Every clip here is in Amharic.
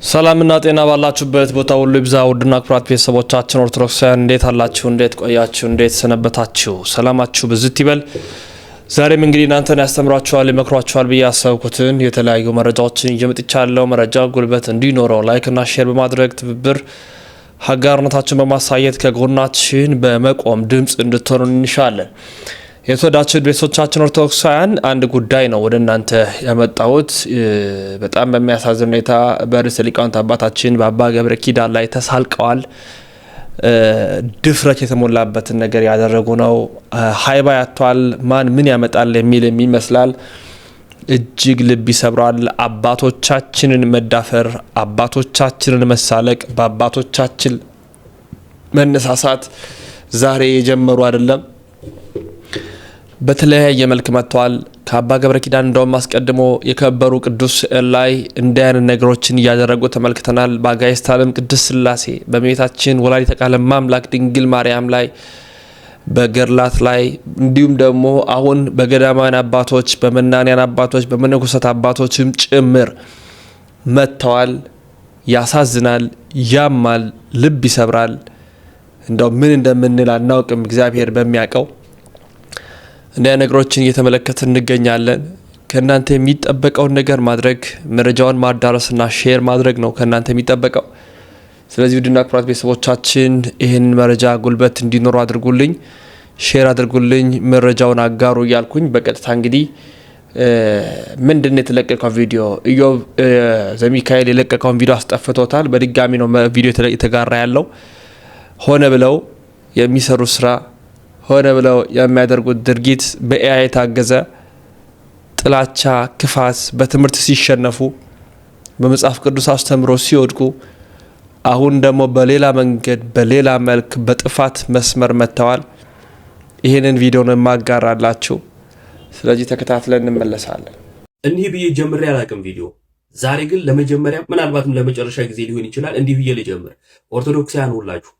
ሰላምና ጤና ባላችሁበት ቦታ ሁሉ ይብዛ። ውድና ክቡራት ቤተሰቦቻችን ኦርቶዶክሳውያን እንዴት አላችሁ? እንዴት ቆያችሁ? እንዴት ሰነበታችሁ? ሰላማችሁ ብዝት ይበል። ዛሬም እንግዲህ እናንተን ያስተምሯችኋል፣ ይመክሯችኋል ብዬ ያሰብኩትን የተለያዩ መረጃዎችን እየመጥቻለሁ። መረጃ ጉልበት እንዲኖረው ላይክና ሼር በማድረግ ትብብር ሀጋርነታችን በማሳየት ከጎናችን በመቆም ድምጽ እንድትሆኑ እንሻለን። የተወዳችሁ ቤተሰቦቻችን ኦርቶዶክሳውያን አንድ ጉዳይ ነው ወደ እናንተ ያመጣሁት። በጣም በሚያሳዝን ሁኔታ በርዕሰ ሊቃውንት አባታችን በአባ ገብረ ኪዳን ላይ ተሳልቀዋል። ድፍረት የተሞላበትን ነገር ያደረጉ ነው። ሀይባ ያቷል ማን ምን ያመጣል የሚል ይመስላል። እጅግ ልብ ይሰብራል። አባቶቻችንን መዳፈር፣ አባቶቻችንን መሳለቅ፣ በአባቶቻችን መነሳሳት ዛሬ የጀመሩ አይደለም። በተለያየ መልክ መጥተዋል። ከአባ ገብረ ኪዳን እንደውም አስቀድሞ የከበሩ ቅዱስ ላይ እንዲያን ነገሮችን እያደረጉ ተመልክተናል። በአጋዕዝተ ዓለም ቅድስት ሥላሴ በእመቤታችን ወላዲተ ቃል አምላክ ድንግል ማርያም ላይ በገድላት ላይ እንዲሁም ደግሞ አሁን በገዳማውያን አባቶች፣ በመናንያን አባቶች፣ በመነኮሳት አባቶችም ጭምር መጥተዋል። ያሳዝናል፣ ያማል፣ ልብ ይሰብራል። እንደው ምን እንደምንል አናውቅም። እግዚአብሔር በሚያውቀው እንዲያ ነገሮችን እየተመለከትን እንገኛለን። ከእናንተ የሚጠበቀውን ነገር ማድረግ፣ መረጃውን ማዳረስና ሼር ማድረግ ነው ከእናንተ የሚጠበቀው። ስለዚህ ውድና ክቡራት ቤተሰቦቻችን ይህን መረጃ ጉልበት እንዲኖሩ አድርጉልኝ፣ ሼር አድርጉልኝ፣ መረጃውን አጋሩ እያልኩኝ በቀጥታ እንግዲህ ምንድን የተለቀቀው ቪዲዮ ኢዮብ ዘሚካኤል የለቀቀውን ቪዲዮ አስጠፍቶታል። በድጋሚ ነው ቪዲዮ የተጋራ ያለው። ሆነ ብለው የሚሰሩ ስራ፣ ሆነ ብለው የሚያደርጉት ድርጊት በኤአይ የታገዘ ጥላቻ፣ ክፋት፣ በትምህርት ሲሸነፉ፣ በመጽሐፍ ቅዱስ አስተምሮ ሲወድቁ፣ አሁን ደግሞ በሌላ መንገድ በሌላ መልክ በጥፋት መስመር መጥተዋል። ይህንን ቪዲዮ ነው የማጋራላችሁ። ስለዚህ ተከታትለን እንመለሳለን። እንዲህ ብዬ ጀምሬ አላውቅም ቪዲዮ። ዛሬ ግን ለመጀመሪያ ምናልባትም ለመጨረሻ ጊዜ ሊሆን ይችላል እንዲህ ብዬ ልጀምር። ኦርቶዶክሳውያን ሁላችሁ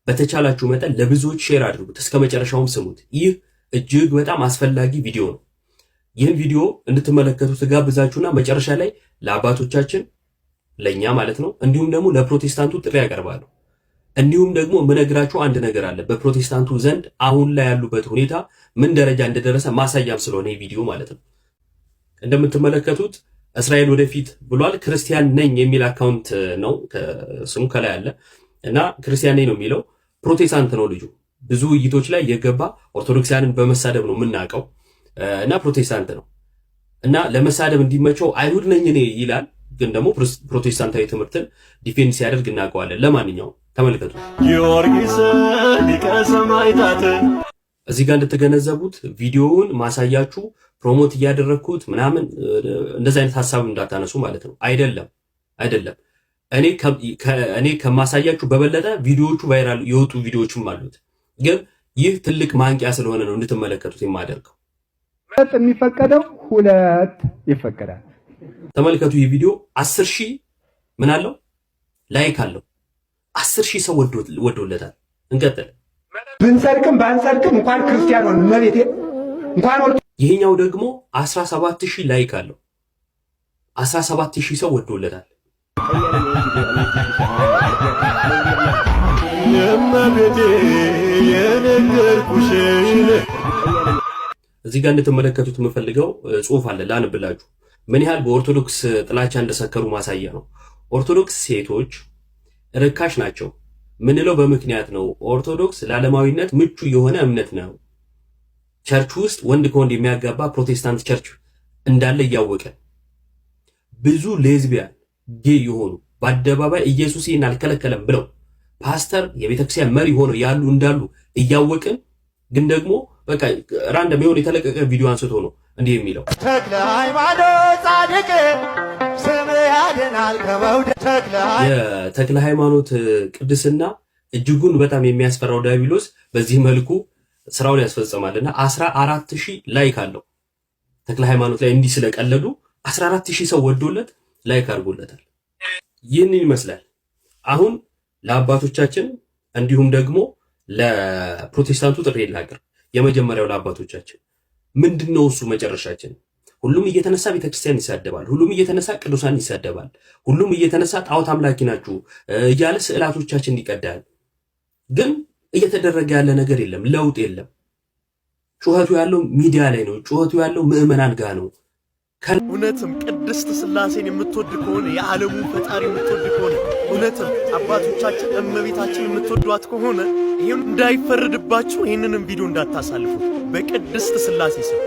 በተቻላችሁ መጠን ለብዙዎች ሼር አድርጉት፣ እስከ መጨረሻውም ስሙት። ይህ እጅግ በጣም አስፈላጊ ቪዲዮ ነው። ይህን ቪዲዮ እንድትመለከቱት ጋብዛችሁና መጨረሻ ላይ ለአባቶቻችን ለኛ ማለት ነው እንዲሁም ደግሞ ለፕሮቴስታንቱ ጥሪ ያቀርባሉ። እንዲሁም ደግሞ የምነግራችሁ አንድ ነገር አለ። በፕሮቴስታንቱ ዘንድ አሁን ላይ ያሉበት ሁኔታ ምን ደረጃ እንደደረሰ ማሳያም ስለሆነ ይህ ቪዲዮ ማለት ነው። እንደምትመለከቱት እስራኤል ወደፊት ብሏል። ክርስቲያን ነኝ የሚል አካውንት ነው ስሙ ከላይ አለ እና ክርስቲያን ነኝ ነው የሚለው። ፕሮቴስታንት ነው ልጁ። ብዙ ውይይቶች ላይ የገባ ኦርቶዶክሳውያንን በመሳደብ ነው የምናውቀው እና ፕሮቴስታንት ነው እና ለመሳደብ እንዲመቸው አይሁድ ነኝ እኔ ይላል። ግን ደግሞ ፕሮቴስታንታዊ ትምህርትን ዲፌንድ ሲያደርግ እናውቀዋለን። ለማንኛውም ተመልከቱ። ጊዮርጊስ ሊቀ ሰማዕታት እዚህ ጋር እንድትገነዘቡት ቪዲዮውን ማሳያችሁ ፕሮሞት እያደረግኩት ምናምን እንደዚህ አይነት ሀሳብ እንዳታነሱ ማለት ነው። አይደለም እኔ ከማሳያችሁ በበለጠ ቪዲዮዎቹ ቫይራል የወጡ ቪዲዮዎችም አሉት። ግን ይህ ትልቅ ማንቂያ ስለሆነ ነው እንድትመለከቱት የማደርገው። የሚፈቀደው 2 ይፈቀዳል። ተመልከቱ። ይህ ቪዲዮ 10,000 ምን አለው ላይክ አለው። 10,000 ሰው ወዶለታል። እንቀጥል። ብንሰርቅም ባንሰርቅም እንኳን ክርስቲያን ሆነ መቤቴ እንኳን ይሄኛው ደግሞ 17,000 ላይክ አለው። 17,000 ሰው ወዶለታል። እዚህ ጋር እንድትመለከቱት የምፈልገው ጽሑፍ አለ ላንብላችሁ። ምን ያህል በኦርቶዶክስ ጥላቻ እንደሰከሩ ማሳያ ነው። ኦርቶዶክስ ሴቶች ርካሽ ናቸው ምንለው በምክንያት ነው። ኦርቶዶክስ ለዓለማዊነት ምቹ የሆነ እምነት ነው። ቸርች ውስጥ ወንድ ከወንድ የሚያጋባ ፕሮቴስታንት ቸርች እንዳለ እያወቀን ብዙ ሌዝቢያን ጌይ የሆኑ በአደባባይ ኢየሱስ ይህን አልከለከለም ብለው ፓስተር የቤተክርስቲያን መሪ ሆነው ያሉ እንዳሉ እያወቅን ግን ደግሞ በቃ ራንደም የሆነ የተለቀቀ ቪዲዮ አንስቶ ነው እንዲህ የሚለው ተክለ ሃይማኖት ጻድቅ ስም ያድናል ከመውደድ የተክለ ሃይማኖት ቅድስና እጅጉን በጣም የሚያስፈራው ዲያብሎስ በዚህ መልኩ ስራውን ያስፈጽማልና 14,000 ላይክ አለው። ተክለ ሃይማኖት ላይ እንዲህ ስለቀለዱ 14,000 ሰው ወዶለት ላይክ አድርጎለታል። ይህንን ይመስላል። አሁን ለአባቶቻችን እንዲሁም ደግሞ ለፕሮቴስታንቱ ጥሪ ላቅርብ። የመጀመሪያው ለአባቶቻችን ምንድነው እሱ መጨረሻችን? ሁሉም እየተነሳ ቤተክርስቲያን ይሳደባል። ሁሉም እየተነሳ ቅዱሳን ይሳደባል። ሁሉም እየተነሳ ጣዖት አምላኪ ናችሁ እያለ ስዕላቶቻችን ይቀዳል። ግን እየተደረገ ያለ ነገር የለም፣ ለውጥ የለም። ጩኸቱ ያለው ሚዲያ ላይ ነው። ጩኸቱ ያለው ምዕመናን ጋር ነው። እውነትም ቅድስት ሥላሴን የምትወድ ከሆነ የዓለሙ ፈጣሪ የምትወድ ከሆነ እውነትም አባቶቻችን እመቤታችን የምትወዷት ከሆነ ይህም እንዳይፈረድባችሁ ይህንንም ቪዲዮ እንዳታሳልፉት። በቅድስት ሥላሴ ስም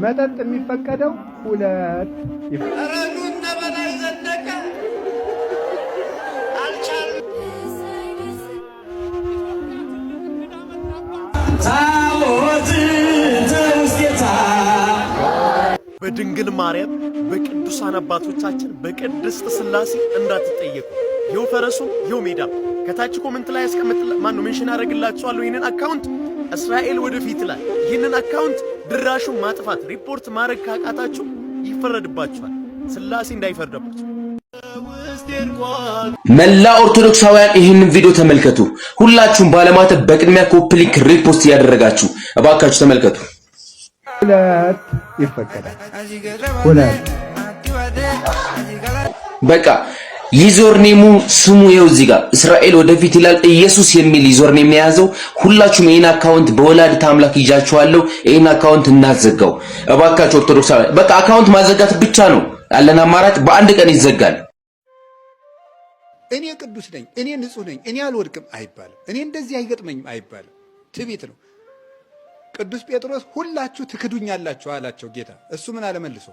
መጠጥ የሚፈቀደው 2 ረዱን ተበላይ ዘደቀ አልቻል በድንግል ማርያም በቅዱሳን አባቶቻችን በቅድስት ሥላሴ እንዳትጠየቁ። ይኸው ፈረሱ ይኸው ሜዳ ከታች ኮሜንት ላይ ማነው ሜንሽን አደርግላችኋለሁ። ይህንን አካውንት እስራኤል ወደፊት ላይ ይህንን አካውንት ድራሹን ማጥፋት ሪፖርት ማድረግ ካቃታችሁ ይፈረድባችኋል። ሥላሴ እንዳይፈርድባችሁ። መላ ኦርቶዶክሳውያን ይህንን ቪዲዮ ተመልከቱ። ሁላችሁም ባለማተብ በቅድሚያ ኮፒ ሊንክ ሪፖስት እያደረጋችሁ እባካችሁ ተመልከቱ። 2 ይፈቀዳል። 2 በቃ ዩዘርኔሙ ስሙ ይኸው እዚህ ጋር እስራኤል ወደፊት ይላል። ኢየሱስ የሚል ዩዘርኔም የያዘው ሁላችሁም ይሄን አካውንት በወላዲተ አምላክ ይጃችኋለሁ። ይሄን አካውንት እናዘጋው እባካችሁ ኦርቶዶክሳውያን። በቃ አካውንት ማዘጋት ብቻ ነው ያለን አማራጭ። በአንድ ቀን ይዘጋል። እኔ ቅዱስ ነኝ፣ እኔ ንጹህ ነኝ፣ እኔ አልወድቅም አይባልም። እኔ እንደዚህ አይገጥመኝም አይባልም። ትዕቢት ነው። ቅዱስ ጴጥሮስ ሁላችሁ ትክዱኛላችሁ አላቸው ጌታ። እሱ ምን አለ መልሶ?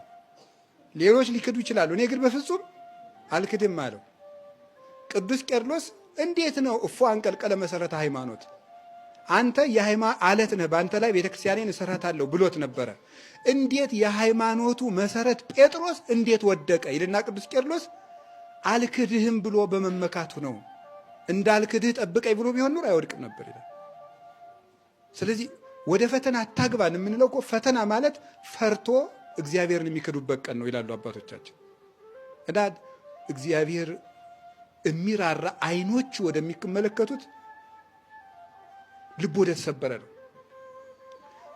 ሌሎች ሊክዱ ይችላሉ፣ እኔ ግን በፍጹም አልክድም አለው። ቅዱስ ቄርሎስ እንዴት ነው እፎ አንቀልቀለ መሰረተ ሃይማኖት፣ አንተ የሃይማኖት አለት ነህ፣ በአንተ ላይ ቤተክርስቲያኔን እሰራታለሁ ብሎት ነበረ። እንዴት የሃይማኖቱ መሰረት ጴጥሮስ እንዴት ወደቀ ይልና ቅዱስ ቄርሎስ አልክድህም ብሎ በመመካቱ ነው። እንዳልክድህ ጠብቀኝ ብሎ ቢሆን ኑሮ አይወድቅም ነበር ይላል። ስለዚህ ወደ ፈተና አታግባን የምንለው እኮ ፈተና ማለት ፈርቶ እግዚአብሔርን የሚክዱበት ቀን ነው ይላሉ አባቶቻችን። እና እግዚአብሔር የሚራራ አይኖች ወደሚመለከቱት ልብ ወደ ተሰበረ ነው።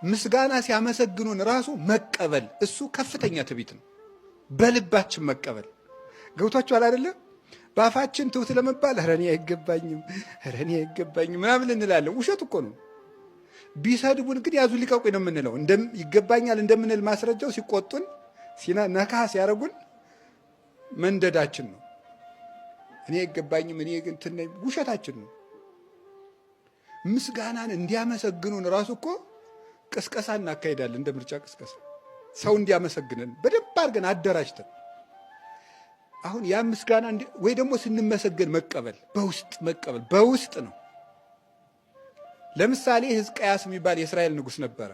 ምስጋና ሲያመሰግኑን ራሱ መቀበል እሱ ከፍተኛ ትዕቢት ነው። በልባችን መቀበል ገብቷችኋል አይደለም? በአፋችን ትውት ለመባል ኧረ እኔ አይገባኝም፣ ኧረ እኔ አይገባኝም ምናምን እንላለን። ውሸት እኮ ነው። ቢሰድቡን ግን ያዙ ሊቀቁኝ ነው የምንለው። ይገባኛል እንደምንል ማስረጃው ሲቆጡን ነካ ሲያደርጉን መንደዳችን ነው። እኔ አይገባኝም እኔ ግን ትነኝ ውሸታችን ነው። ምስጋናን እንዲያመሰግኑን ራሱ እኮ ቅስቀሳ እናካሄዳለን። እንደ ምርጫ ቅስቀሳ ሰው እንዲያመሰግነን በደንብ አድርገን አደራጅተን አሁን ያ ምስጋና ወይ ደግሞ ስንመሰገን መቀበል በውስጥ መቀበል በውስጥ ነው። ለምሳሌ ሕዝቅያስ የሚባል የእስራኤል ንጉሥ ነበረ።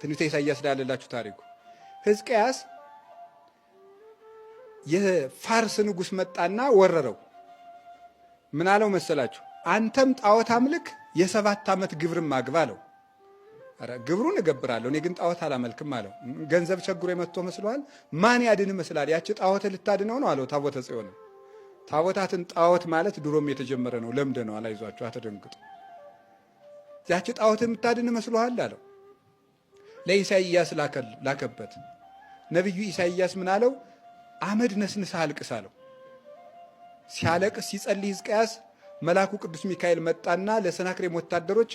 ትንቢተ ኢሳይያስ ዳለላችሁ ታሪኩ። ሕዝቅያስ የፋርስ ንጉሥ መጣና ወረረው። ምን አለው መሰላችሁ? አንተም ጣዖት አምልክ፣ የ7 ዓመት ግብርም አግባ አለው። ኧረ ግብሩን እገብራለሁ እኔ ግን ጣዖት አላመልክም አለው። ገንዘብ ቸግሮ የመጥቶ መስሏል? ማን ያድን መስላል? ያቺ ጣዖት ልታድነው ነው አለው። ታቦተ ጽዮን። ታቦታትን ጣዖት ማለት ድሮም የተጀመረ ነው፣ ለምደ ነው። አላይዟችሁ አትደንግጡ። ያቺ ጣዖት የምታድን መስሏል አለው። ለኢሳይያስ ላከበት። ነቢዩ ኢሳይያስ ምን አለው? አመድ ነስንስህ አልቅስ አለው። ሲያለቅስ ሲጸልይ ሕዝቅያስ መልአኩ ቅዱስ ሚካኤል መጣና ለሰናክሬም ወታደሮች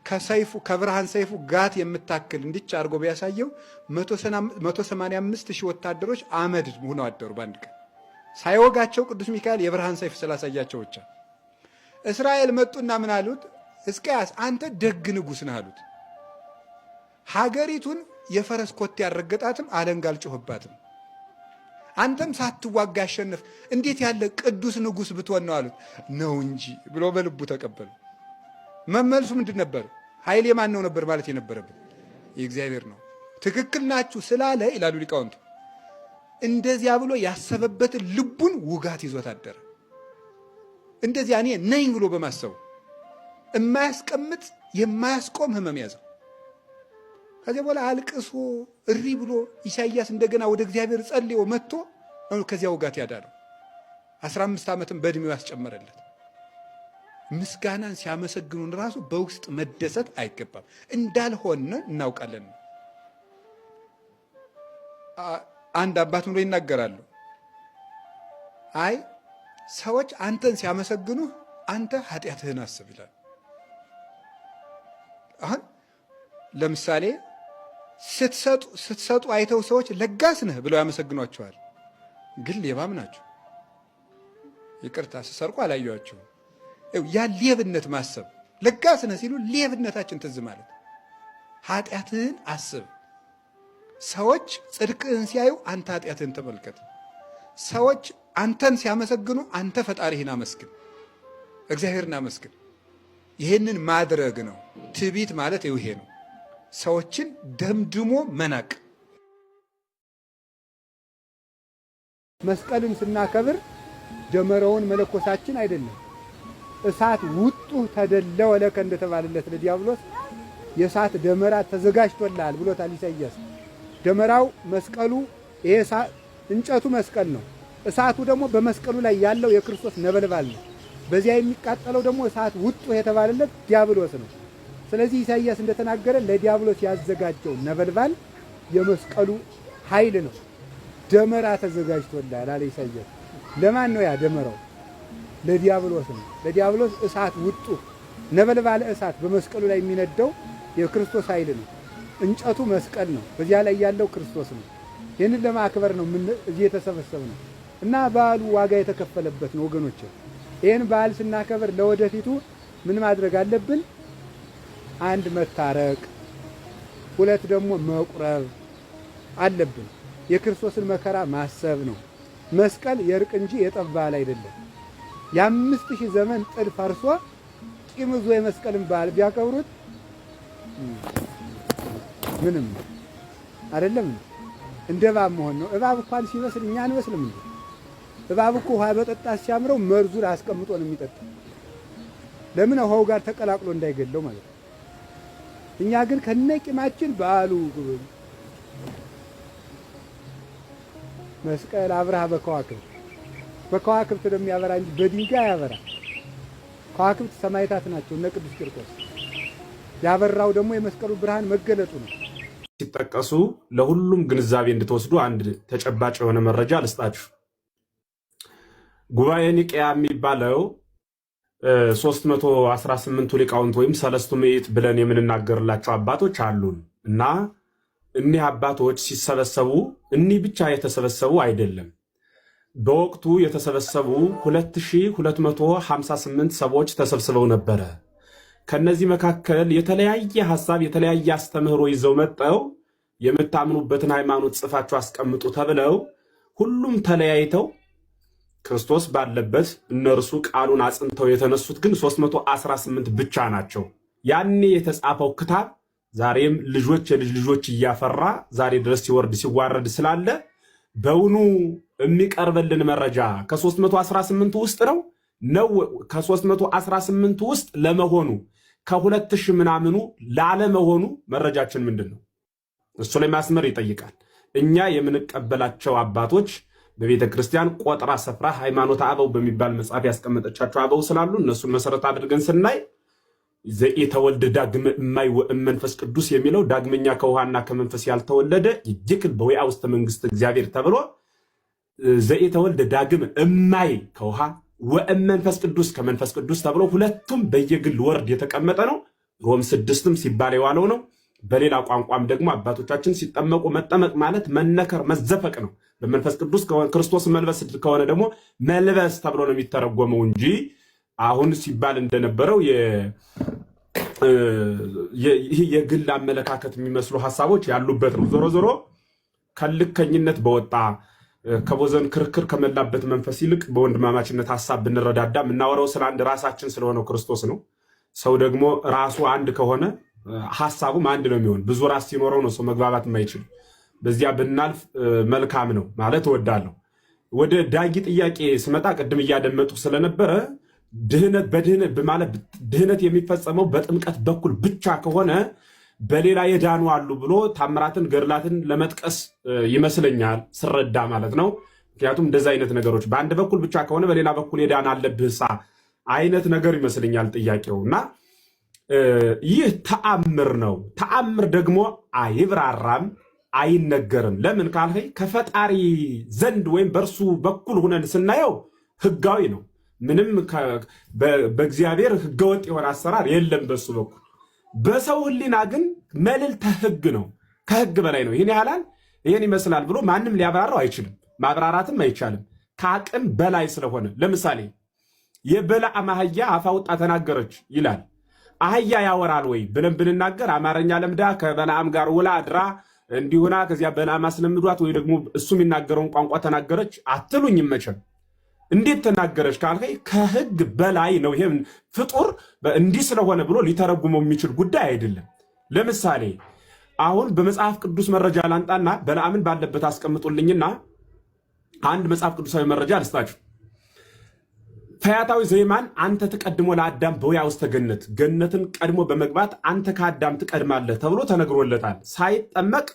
ከሰይፉ ከብርሃን ሰይፉ ጋት የምታክል እንዲች አድርጎ ቢያሳየው 185 ሺህ ወታደሮች አመድ ሆነው አደሩ በአንድ ቀን። ሳይወጋቸው ቅዱስ ሚካኤል የብርሃን ሰይፍ ስላሳያቸው ብቻ። እስራኤል መጡና ምን አሉት? ሕዝቅያስ አንተ ደግ ንጉሥ ነህ አሉት። ሀገሪቱን የፈረስ ኮቴ ያልረገጣትም አለንጋ አልጮህባትም። አንተም ሳትዋጋ ያሸንፍ እንዴት ያለ ቅዱስ ንጉሥ ብትሆን ነው አሉት። ነው እንጂ ብሎ በልቡ ተቀበሉ። መመልሱ ምንድን ነበር? ኃይል የማን ነው ነበር ማለት የነበረብን? የእግዚአብሔር ነው። ትክክል ናችሁ ስላለ ይላሉ ሊቃውንቱ፣ እንደዚያ ብሎ ያሰበበትን ልቡን ውጋት ይዞት አደረ። እንደዚያ እኔ ነኝ ብሎ በማሰቡ የማያስቀምጥ የማያስቆም ህመም ያዘው። ከዚያ በኋላ አልቅሶ እሪ ብሎ ኢሳይያስ እንደገና ወደ እግዚአብሔር ጸልዮ መጥቶ ከዚያ ውጋት ያዳነው። 15 ዓመትም በእድሜው ያስጨመረለት። ምስጋናን ሲያመሰግኑን ራሱ በውስጥ መደሰት አይገባም። እንዳልሆነ እናውቃለን። አንድ አባት ብሎ ይናገራሉ። አይ ሰዎች አንተን ሲያመሰግኑ አንተ ኃጢአትህን አስብ ይላል። አሁን ለምሳሌ ስትሰጡ አይተው ሰዎች ለጋስ ነህ ብለው ያመሰግኗቸዋል። ግን ሌባም ናቸው። ይቅርታ ስሰርቁ አላየኋቸውም። ያ ሌብነት ማሰብ፣ ለጋስ ነህ ሲሉ ሌብነታችን ትዝ ማለት። ኃጢአትህን አስብ። ሰዎች ጽድቅህን ሲያዩ አንተ ኃጢአትህን ተመልከት። ሰዎች አንተን ሲያመሰግኑ አንተ ፈጣሪህን አመስግን፣ እግዚአብሔርን አመስግን። ይህንን ማድረግ ነው። ትዕቢት ማለት ይሄ ነው። ሰዎችን ደምድሞ መናቅ። መስቀልን ስናከብር ደመራውን መለኮሳችን አይደለም። እሳት ውጡ ተደለወ ለከ እንደተባለለት ለዲያብሎስ የእሳት ደመራ ተዘጋጅቶልሃል ብሎታል ኢሳይያስ። ደመራው መስቀሉ፣ ይሄ እንጨቱ መስቀል ነው። እሳቱ ደግሞ በመስቀሉ ላይ ያለው የክርስቶስ ነበልባል ነው። በዚያ የሚቃጠለው ደግሞ እሳት ውጡ የተባለለት ዲያብሎስ ነው። ስለዚህ ኢሳይያስ እንደተናገረ ለዲያብሎስ ያዘጋጀው ነበልባል የመስቀሉ ኃይል ነው። ደመራ ተዘጋጅቶልሃል አለ ኢሳይያስ። ለማን ነው ያ ደመራው? ለዲያብሎስ ነው። ለዲያብሎስ እሳት ውጡ ነበልባለ እሳት በመስቀሉ ላይ የሚነደው የክርስቶስ ኃይል ነው። እንጨቱ መስቀል ነው። በዚያ ላይ ያለው ክርስቶስ ነው። ይህንን ለማክበር ነው እዚህ የተሰበሰብነው እና በዓሉ ዋጋ የተከፈለበት ነው ወገኖች። ይህን በዓል ስናከብር ለወደፊቱ ምን ማድረግ አለብን? አንድ መታረቅ፣ ሁለት ደግሞ መቁረብ አለብን። የክርስቶስን መከራ ማሰብ ነው። መስቀል የእርቅ እንጂ የጠብ በዓል አይደለም። የ5000 ዘመን ጥል ፈርሶ ቂም ይዞ የመስቀልን በዓል ቢያከብሩት ምንም አይደለም። እንደ እባብ መሆን ነው። እባብ እንኳን ሲመስል እኛ አንመስልም እንዴ? እባብ እኮ ውሃ በጠጣት ሲያምረው መርዙን አስቀምጦ ነው የሚጠጣ። ለምን? ውሃው ጋር ተቀላቅሎ እንዳይገለው ማለት ነው። እኛ ግን ከነቂማችን በዓሉ መስቀል አብርሃ በከዋክብት ነው የሚያበራ እንጂ በድንጋይ ያበራ። ከዋክብት ሰማዕታት ናቸው እነ ቅዱስ ቂርቆስ። ያበራው ደግሞ የመስቀሉ ብርሃን መገለጡ ነው። ሲጠቀሱ ለሁሉም ግንዛቤ እንድትወስዱ አንድ ተጨባጭ የሆነ መረጃ ልስጣችሁ። ጉባኤ ኒቅያ የሚባለው 318ቱ ሊቃውንት ወይም ሰለስቱ ምዕት ብለን የምንናገርላቸው አባቶች አሉን እና እኒህ አባቶች ሲሰበሰቡ እኒህ ብቻ የተሰበሰቡ አይደለም። በወቅቱ የተሰበሰቡ 2258 ሰዎች ተሰብስበው ነበረ። ከነዚህ መካከል የተለያየ ሐሳብ የተለያየ አስተምህሮ ይዘው መጠው የምታምኑበትን ሃይማኖት ጽፋችሁ አስቀምጡ ተብለው ሁሉም ተለያይተው ክርስቶስ ባለበት እነርሱ ቃሉን አጽንተው የተነሱት ግን 318 ብቻ ናቸው። ያኔ የተጻፈው ክታብ ዛሬም ልጆች የልጅ ልጆች እያፈራ ዛሬ ድረስ ሲወርድ ሲዋረድ ስላለ በውኑ የሚቀርብልን መረጃ ከ318 ውስጥ ነው ከ318 ውስጥ ለመሆኑ ከ2000 ምናምኑ ላለመሆኑ መረጃችን ምንድን ነው? እሱ ላይ ማስመር ይጠይቃል። እኛ የምንቀበላቸው አባቶች በቤተ ክርስቲያን ቆጥራ ሰፍራ ሃይማኖተ አበው በሚባል መጽሐፍ ያስቀመጠቻቸው አበው ስላሉ እነሱን መሰረት አድርገን ስናይ ዘኢተወልደ ዳግመ እማይ ወእመንፈስ ቅዱስ የሚለው ዳግመኛ ከውሃና ከመንፈስ ያልተወለደ ይጅክል በወይአ ውስተ መንግስት እግዚአብሔር ተብሎ ዘኢተወልደ ዳግመ እማይ ከውሃ ወእመንፈስ ቅዱስ ከመንፈስ ቅዱስ ተብሎ ሁለቱም በየግል ወርድ የተቀመጠ ነው። ሮም 6ም ሲባል የዋለው ነው። በሌላ ቋንቋም ደግሞ አባቶቻችን ሲጠመቁ መጠመቅ ማለት መነከር መዘፈቅ ነው። በመንፈስ ቅዱስ ክርስቶስ መልበስ ከሆነ ደግሞ መልበስ ተብሎ ነው የሚተረጎመው እንጂ አሁን ሲባል እንደነበረው ይህ የግል አመለካከት የሚመስሉ ሐሳቦች ያሉበት ነው። ዞሮ ዞሮ ከልከኝነት በወጣ ከቦዘን ክርክር ከመላበት መንፈስ ይልቅ በወንድማማችነት ሐሳብ ብንረዳዳ የምናወራው ስለ አንድ ራሳችን ስለሆነው ክርስቶስ ነው። ሰው ደግሞ ራሱ አንድ ከሆነ ሐሳቡም አንድ ነው የሚሆን። ብዙ ራስ ሲኖረው ነው ሰው መግባባት የማይችል። በዚያ ብናልፍ መልካም ነው ማለት እወዳለሁ። ወደ ዳጊ ጥያቄ ስመጣ ቅድም እያደመጡ ስለነበረ ድህነት በማለት ድህነት የሚፈጸመው በጥምቀት በኩል ብቻ ከሆነ በሌላ የዳኑ አሉ ብሎ ታምራትን ገድላትን ለመጥቀስ ይመስለኛል ስረዳ ማለት ነው። ምክንያቱም እንደዚህ አይነት ነገሮች በአንድ በኩል ብቻ ከሆነ በሌላ በኩል የዳን አለብህሳ አይነት ነገር ይመስለኛል ጥያቄውና ይህ ተአምር ነው። ተአምር ደግሞ አይብራራም፣ አይነገርም። ለምን ካልከኝ ከፈጣሪ ዘንድ ወይም በእርሱ በኩል ሁነን ስናየው ህጋዊ ነው። ምንም በእግዚአብሔር ህገወጥ የሆነ አሰራር የለም በሱ በኩል። በሰው ህሊና ግን መልዕልተ ህግ ነው፣ ከህግ በላይ ነው። ይህን ያህላል ይህን ይመስላል ብሎ ማንም ሊያብራራው አይችልም፣ ማብራራትም አይቻልም፣ ከአቅም በላይ ስለሆነ። ለምሳሌ የበለዓም አህያ አፍ አውጣ ተናገረች ይላል። አህያ ያወራል ወይ ብለን ብንናገር አማርኛ ለምዳ ከበለዓም ጋር ውላ አድራ እንዲሁና ከዚያ በለዓም አስለምዷት ወይ ደግሞ እሱ የሚናገረውን ቋንቋ ተናገረች አትሉኝም መቼም። እንዴት ተናገረች ካልከኝ ከህግ በላይ ነው። ይሄም ፍጡር እንዲህ ስለሆነ ብሎ ሊተረጉመው የሚችል ጉዳይ አይደለም። ለምሳሌ አሁን በመጽሐፍ ቅዱስ መረጃ ላንጣና በለዓምን ባለበት አስቀምጡልኝና አንድ መጽሐፍ ቅዱሳዊ መረጃ ልስጣችሁ። ፈያታዊ ዘይማን አንተ ተቀድሞ ለአዳም በወያ ውስጥ ገነት ገነትን ቀድሞ በመግባት አንተ ከአዳም ትቀድማለህ ተብሎ ተነግሮለታል። ሳይጠመቅ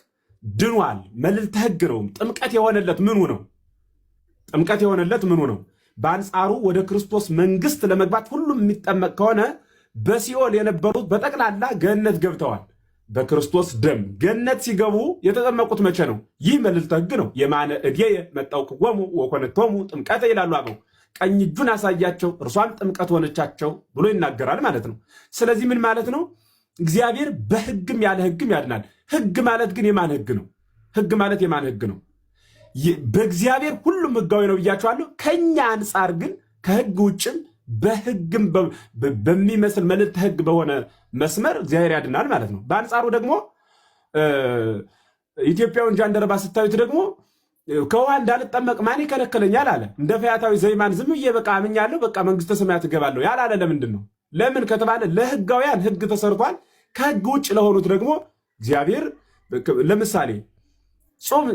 ድኗል። መልዕልተ ህግ ነው። ጥምቀት የሆነለት ምኑ ነው? ጥምቀት የሆነለት ምኑ ነው? በአንጻሩ ወደ ክርስቶስ መንግስት ለመግባት ሁሉም የሚጠመቅ ከሆነ በሲኦል የነበሩት በጠቅላላ ገነት ገብተዋል። በክርስቶስ ደም ገነት ሲገቡ የተጠመቁት መቼ ነው? ይህ መልዕልተ ህግ ነው። የማነ እድየ መጣውክዎሙ ወኮነቶሙ ጥምቀተ ይላሉ አበው። ቀኝ እጁን አሳያቸው እርሷም ጥምቀት ሆነቻቸው ብሎ ይናገራል ማለት ነው። ስለዚህ ምን ማለት ነው? እግዚአብሔር በህግም ያለ ህግም ያድናል። ህግ ማለት ግን የማን ህግ ነው? ህግ ማለት የማን ህግ ነው? በእግዚአብሔር ሁሉም ህጋዊ ነው ብያቸዋለሁ። ከኛ አንጻር ግን ከህግ ውጭም በህግም በሚመስል መልዕልተ ህግ በሆነ መስመር እግዚአብሔር ያድናል ማለት ነው። በአንጻሩ ደግሞ ኢትዮጵያውን ጃንደረባ ስታዩት ደግሞ ከውሃ እንዳልጠመቅ ማን ይከለከለኛል አለ። እንደ ፈያታዊ ዘይማን ዝም ብዬ በቃ አምኛለሁ በቃ መንግስተ ሰማያት እገባለሁ ያላለ ለምንድን ነው? ለምን ከተባለ ለህጋውያን ህግ ተሰርቷል። ከህግ ውጭ ለሆኑት ደግሞ እግዚአብሔር ለምሳሌ ጾም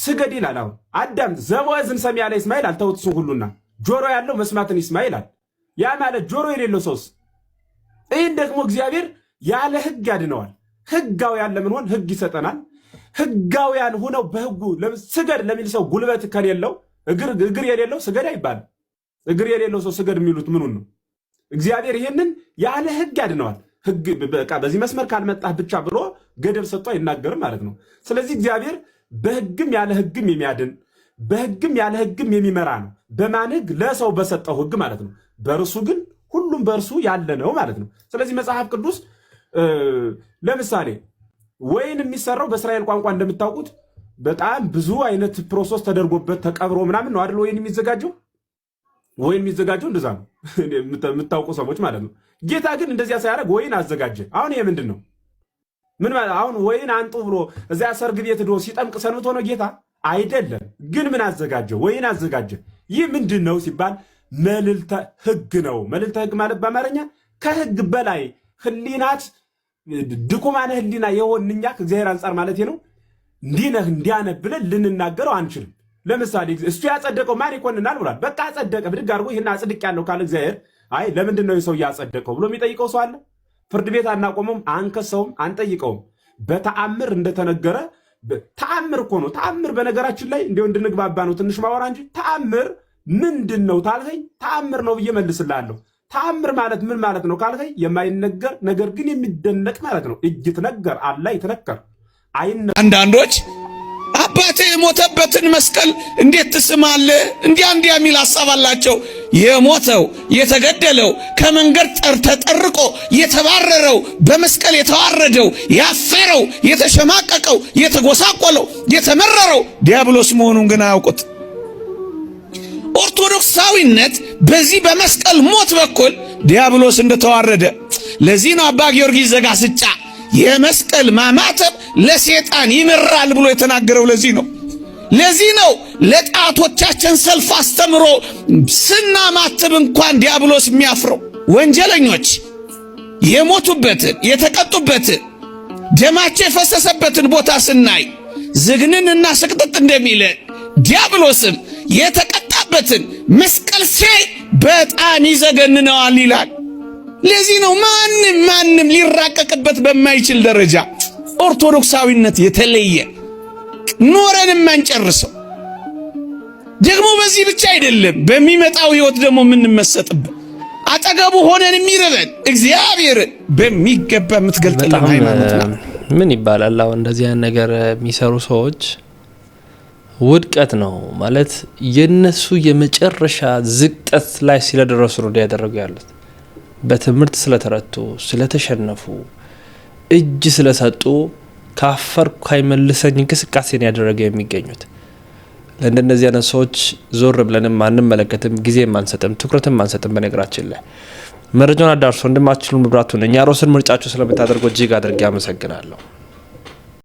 ስገድ ይላል። አሁን አዳም ዘወዝን ሰሚ ያለ ይስማኤል አልተውት እሱን ሁሉና ጆሮ ያለው መስማትን ይስማ ይላል። ያ ማለት ጆሮ የሌለው ሰውስ? ይህን ደግሞ እግዚአብሔር ያለ ህግ ያድነዋል። ህጋውያን ለምን ሆን ህግ ይሰጠናል። ህጋውያን ሆነው በህጉ ስገድ ለሚል ሰው ጉልበት ከሌለው እግር የሌለው ስገድ አይባልም። እግር የሌለው ሰው ስገድ የሚሉት ምኑን ነው? እግዚአብሔር ይህንን ያለ ህግ ያድነዋል። ህግ በቃ በዚህ መስመር ካልመጣህ ብቻ ብሎ ገደብ ሰጥቶ አይናገርም ማለት ነው። ስለዚህ እግዚአብሔር በህግም ያለ ህግም የሚያድን በህግም ያለ ህግም የሚመራ ነው። በማን ህግ? ለሰው በሰጠው ህግ ማለት ነው። በእርሱ ግን ሁሉም በእርሱ ያለ ነው ማለት ነው። ስለዚህ መጽሐፍ ቅዱስ ለምሳሌ ወይን የሚሰራው በእስራኤል ቋንቋ እንደምታውቁት በጣም ብዙ አይነት ፕሮሰስ ተደርጎበት ተቀብሮ ምናምን ነው አይደል? ወይን የሚዘጋጀው እንደዛ ነው የምታውቁ ሰዎች ማለት ነው። ጌታ ግን እንደዚያ ሳያደርግ ወይን አዘጋጀ። አሁን ይሄ ምንድን ነው? ምን ማለት አሁን ወይን አንጡ ብሎ እዚያ ሰርግ ቤት ሄዶ ሲጠምቅ ሰንብቶ ነው ጌታ? አይደለም። ግን ምን አዘጋጀ? ወይን አዘጋጀ። ይህ ምንድን ነው ሲባል መልዕልተ ህግ ነው። መልዕልተ ህግ ማለት በአማርኛ ከህግ በላይ ህሊናት ድኩማነ ህሊና የሆንን እኛ ከእግዚአብሔር አንጻር ማለት ነው። እንዲህ ነህ እንዲያ ነህ ብለን ልንናገረው አንችልም። ለምሳሌ እሱ ያጸደቀው ማን ይኮንናል ብሏል። በቃ አጸደቀ ብድግ አድርጎ ይህን አጽድቅ ያለው ካለ እግዚአብሔር አይ ለምንድን ነው ሰው ያጸደቀው ብሎ የሚጠይቀው ሰው አለ? ፍርድ ቤት አናቆመውም፣ አንከሰውም፣ አንጠይቀውም። በተአምር እንደተነገረ ተአምር እኮ ነው። ተአምር በነገራችን ላይ እንዲሁ እንድንግባባ ነው ትንሽ ማወራ እንጂ ተአምር ምንድን ነው ታልከኝ ተአምር ነው ብዬ መልስልሃለሁ። ተአምር ማለት ምን ማለት ነው ካልከኝ የማይነገር ነገር ግን የሚደነቅ ማለት ነው። ይትነገር አላ ይትነከር አንዳንዶች አባቴ የሞተበትን መስቀል እንዴት ትስማለህ እንዲያ የሚል ሐሳብ አላቸው። የሞተው የተገደለው ከመንገድ ተጠርቆ የተባረረው በመስቀል የተዋረደው ያፈረው የተሸማቀቀው የተጎሳቆለው የተመረረው ዲያብሎስ መሆኑን ግን አያውቁት። ኦርቶዶክሳዊነት በዚህ በመስቀል ሞት በኩል ዲያብሎስ እንደተዋረደ ለዚህ ነው አባ ጊዮርጊስ ዘጋስጫ የመስቀል ማማተብ ለሰይጣን ይመራል ብሎ የተናገረው። ለዚህ ነው ለጣቶቻችን ሰልፍ አስተምሮ ስናማትብ እንኳን ዲያብሎስ የሚያፍረው። ወንጀለኞች የሞቱበትን የተቀጡበትን ደማቸው የፈሰሰበትን ቦታ ስናይ ዝግንንና ስቅጥጥ እንደሚለ ዲያብሎስም የተቀጣበትን መስቀል ሲያይ በጣም ይዘገንነዋል ይላል። ለዚህ ነው ማንም ሊራቀቅበት በማይችል ደረጃ ኦርቶዶክሳዊነት የተለየ ኖረን የማንጨርሰው። ደግሞ በዚህ ብቻ አይደለም፣ በሚመጣው ህይወት ደግሞ የምንመሰጥበት። አጠገቡ ሆነን የሚርበን እግዚአብሔር በሚገባ የምትገልጥልን ሃይማኖት ነው። ምን ይባላል አሁን እንደዚህ አይነት ነገር የሚሰሩ ሰዎች ውድቀት ነው ማለት የነሱ የመጨረሻ ዝቅጠት ላይ ስለደረሱ ነው ያደረጉ ያሉት። በትምህርት ስለተረቱ ስለተሸነፉ እጅ ስለሰጡ ካፈርኩ አይመልሰኝ እንቅስቃሴን ያደረገ የሚገኙት። ለእንደነዚህ አይነት ሰዎች ዞር ብለንም አንመለከትም፣ ጊዜም አንሰጥም፣ ትኩረትም አንሰጥም። በነገራችን ላይ መረጃውን አዳርሶ ወንድማችን መብራቱ ነኝ። ያሮስን ምርጫችሁ ስለምታደርጉ እጅግ አድርጌ አመሰግናለሁ።